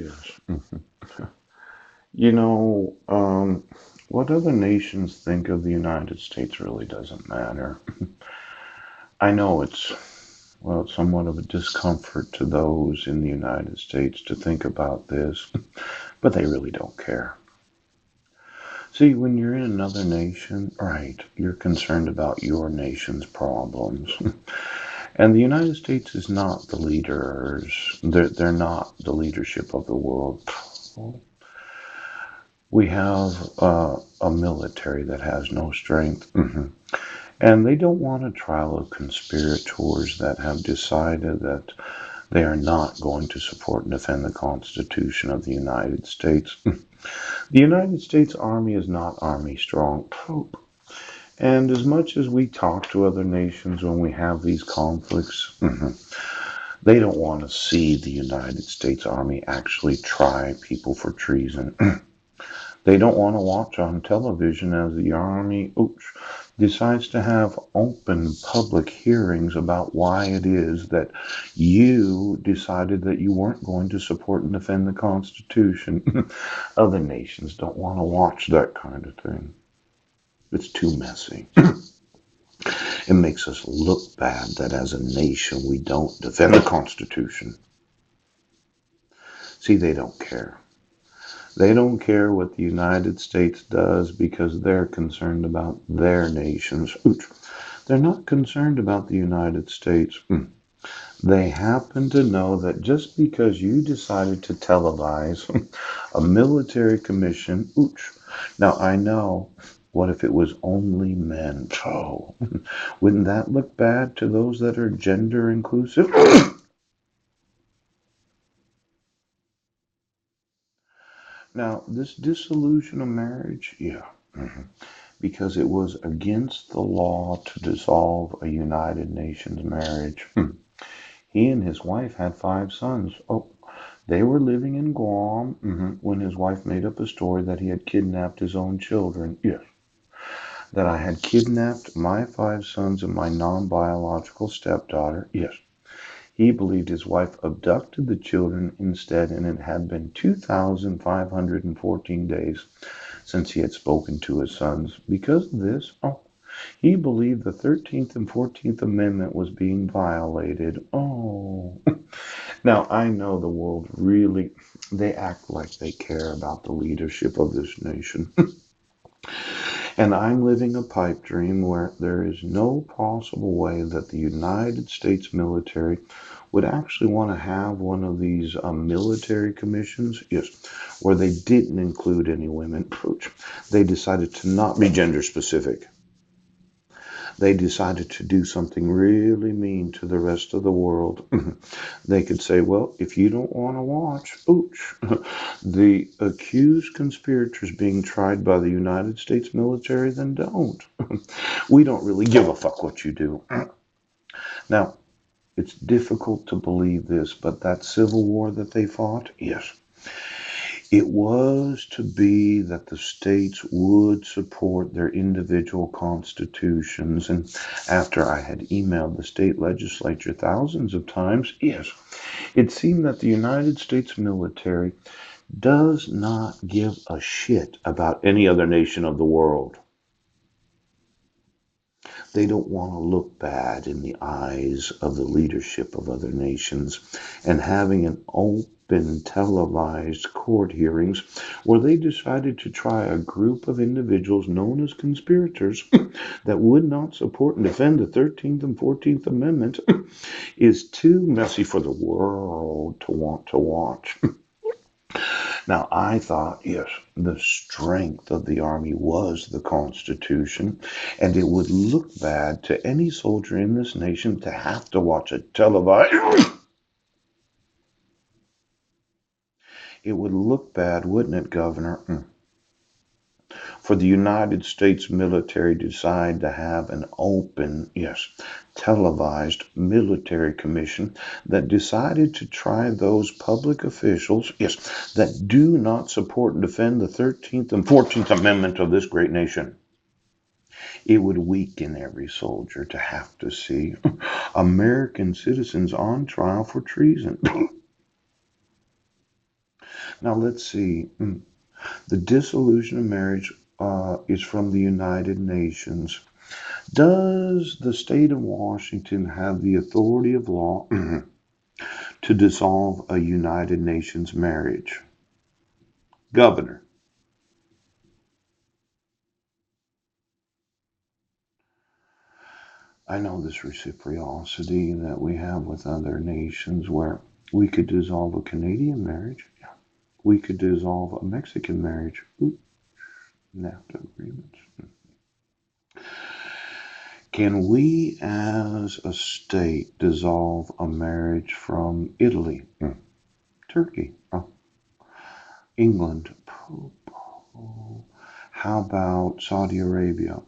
yes. You know, what other nations think of the United States really doesn't matter. I know it's somewhat of a discomfort to those in the United States to think about this, but they really don't care. See, when you're in another nation, right, you're concerned about your nation's problems. And the United States is not the leaders. They're not the leadership of the world. We have a military that has no strength. And they don't want a trial of conspirators that have decided that they are not going to support and defend the Constitution of the United States. The United States Army is not army strong. And as much as we talk to other nations when we have these conflicts, they don't want to see the United States Army actually try people for treason. They don't want to watch on television as the Army decides to have open public hearings about why it is that you decided that you weren't going to support and defend the Constitution. Other nations don't want to watch that kind of thing. It's too messy. It makes us look bad that as a nation we don't defend the Constitution. See, they don't care. They don't care what the United States does because they're concerned about their nations. They're not concerned about the United States. They happen to know that just because you decided to televise a military commission, now I know, what if it was only men? Oh, wouldn't that look bad to those that are gender inclusive? Now, this dissolution of marriage, yeah, because it was against the law to dissolve a United Nations marriage. He and his wife had 5 sons. Oh, they were living in Guam when his wife made up a story that he had kidnapped his own children. Yes, that I had kidnapped my 5 sons and my non-biological stepdaughter. Yes, he believed his wife abducted the children instead, and it had been 2,514 days since he had spoken to his sons. Because of this, he believed the 13th and 14th Amendment was being violated. Oh. Now, I know the world really, they act like they care about the leadership of this nation. And I'm living a pipe dream where there is no possible way that the United States military would actually want to have one of these military commissions, yes, where they didn't include any women. They decided to not be gender specific. They decided to do something really mean to the rest of the world. They could say, well, if you don't want to watch, the accused conspirators being tried by the United States military, then don't. We don't really give a fuck what you do. Now, it's difficult to believe this, but that civil war that they fought, yes, it was to be that the states would support their individual constitutions. And after I had emailed the state legislature thousands of times, yes, it seemed that the United States military does not give a shit about any other nation of the world. They don't want to look bad in the eyes of the leadership of other nations, and having an open televised court hearings where they decided to try a group of individuals known as conspirators that would not support and defend the 13th and 14th Amendment is too messy for the world to want to watch. Now, I thought, yes, the strength of the Army was the Constitution, and it would look bad to any soldier in this nation to have to watch a televised. It would look bad, wouldn't it, Governor, for the United States military to decide to have an open, yes, televised military commission that decided to try those public officials, yes, that do not support and defend the 13th and 14th Amendment of this great nation. It would weaken every soldier to have to see American citizens on trial for treason. Now let's see. The dissolution of marriage is from the United Nations. Does the state of Washington have the authority of law to dissolve a United Nations marriage? Governor. I know this reciprocity that we have with other nations where we could dissolve a Canadian marriage. We could dissolve a Mexican marriage. Ooh, NAFTA agreements. Can we as a state dissolve a marriage from Italy? Turkey? England? How about Saudi Arabia?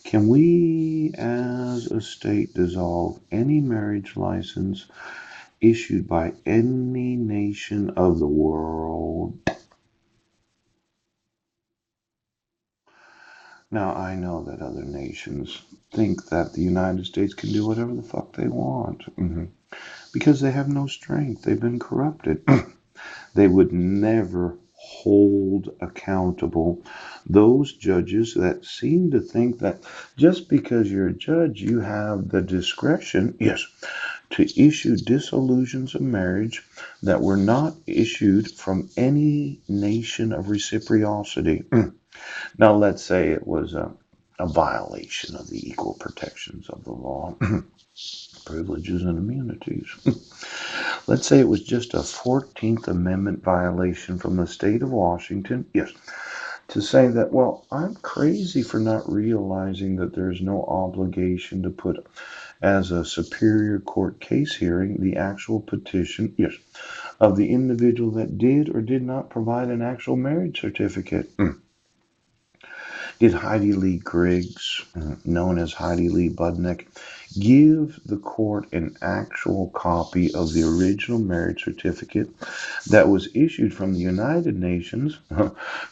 Can we as a state dissolve any marriage license issued by any nation of the world? Now, I know that other nations think that the United States can do whatever the fuck they want because they have no strength. They've been corrupted. They would never hold accountable those judges that seem to think that just because you're a judge, you have the discretion, yes, to issue dissolutions of marriage that were not issued from any nation of reciprocity. Now, let's say it was a violation of the equal protections of the law, privileges and immunities. Let's say it was just a 14th Amendment violation from the state of Washington. Yes, to say that, well, I'm crazy for not realizing that there's no obligation to put as a Superior Court case hearing the actual petition, yes, of the individual that did or did not provide an actual marriage certificate. Did Heidi Lee Griggs, known as Heidi Lee Budnick, give the court an actual copy of the original marriage certificate that was issued from the United Nations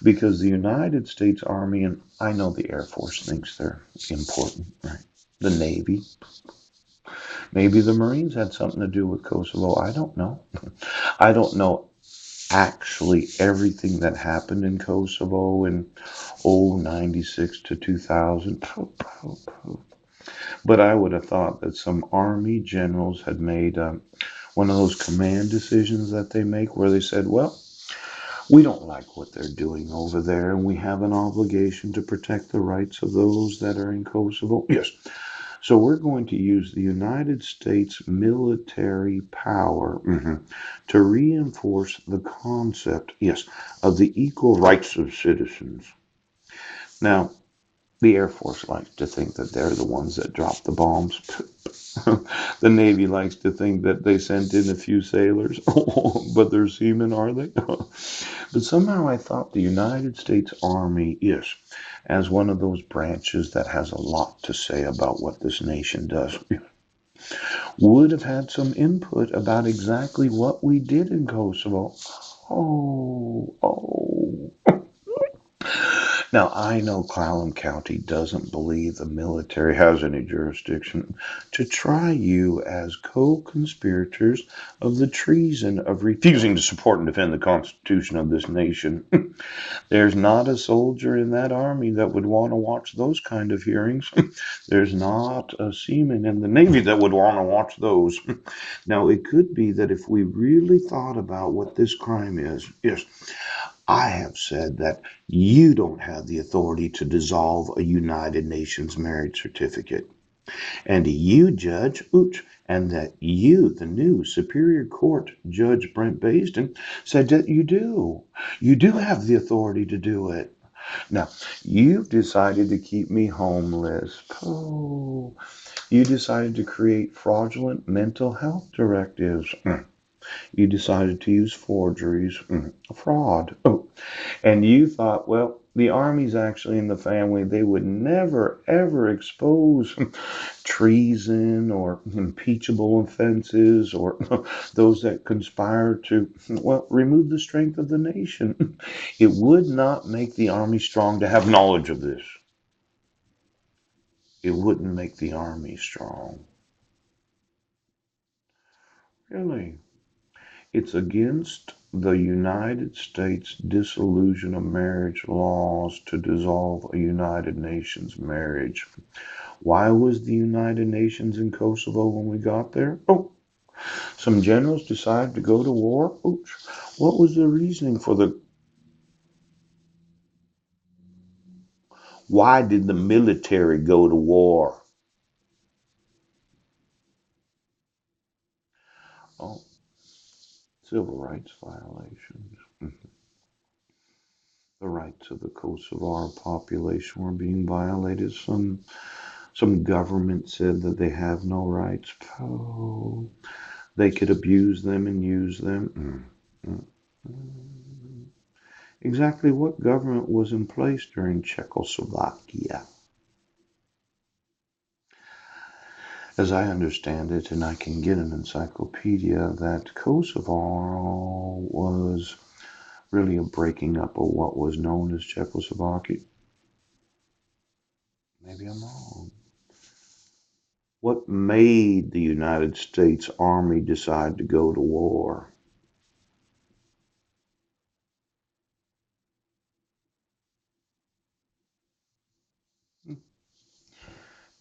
because the United States Army, and I know the Air Force thinks they're important, right? The Navy, maybe the Marines had something to do with Kosovo. I don't know. I don't know actually everything that happened in Kosovo in 96 to 2000. But I would have thought that some Army generals had made one of those command decisions that they make where they said, well, we don't like what they're doing over there, and we have an obligation to protect the rights of those that are in Kosovo. Yes. So we're going to use the United States military power to reinforce the concept, yes, of the equal rights of citizens. Now, the Air Force likes to think that they're the ones that dropped the bombs. The Navy likes to think that they sent in a few sailors, but they're seamen, are they? But somehow I thought the United States Army is, as one of those branches that has a lot to say about what this nation does, would have had some input about exactly what we did in Kosovo. Oh. Now, I know Clallam County doesn't believe the military has any jurisdiction to try you as co-conspirators of the treason of refusing to support and defend the Constitution of this nation. There's not a soldier in that army that would want to watch those kind of hearings. There's not a seaman in the Navy that would want to watch those. Now, it could be that if we really thought about what this crime is, yes, I have said that you don't have the authority to dissolve a United Nations marriage certificate. And you, Judge Ooch, and that you, the new Superior Court Judge Brent Basden, said that you do. You do have the authority to do it. Now, you've decided to keep me homeless. Oh, you decided to create fraudulent mental health directives. You decided to use forgeries, fraud. Oh, and you thought, well, the Army's actually in the family. They would never, ever expose treason or impeachable offenses or those that conspire to, well, remove the strength of the nation. It would not make the Army strong to have knowledge of this. It wouldn't make the Army strong. Really. It's against the United States dissolution of marriage laws to dissolve a United Nations marriage. Why was the United Nations in Kosovo when we got there? Oh, some generals decided to go to war. Oops. What was the reasoning for the? Why did the military go to war? Oh, civil rights violations. The rights of the Kosovar population were being violated. Some government said that they have no rights. Oh, they could abuse them and use them. Exactly what government was in place during Czechoslovakia? As I understand it, and I can get an encyclopedia, that Kosovo was really a breaking up of what was known as Czechoslovakia. Maybe I'm wrong. What made the United States Army decide to go to war?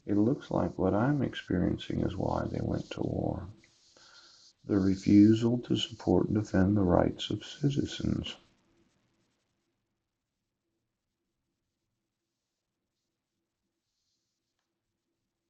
It looks like what I'm experiencing is why they went to war. The refusal to support and defend the rights of citizens.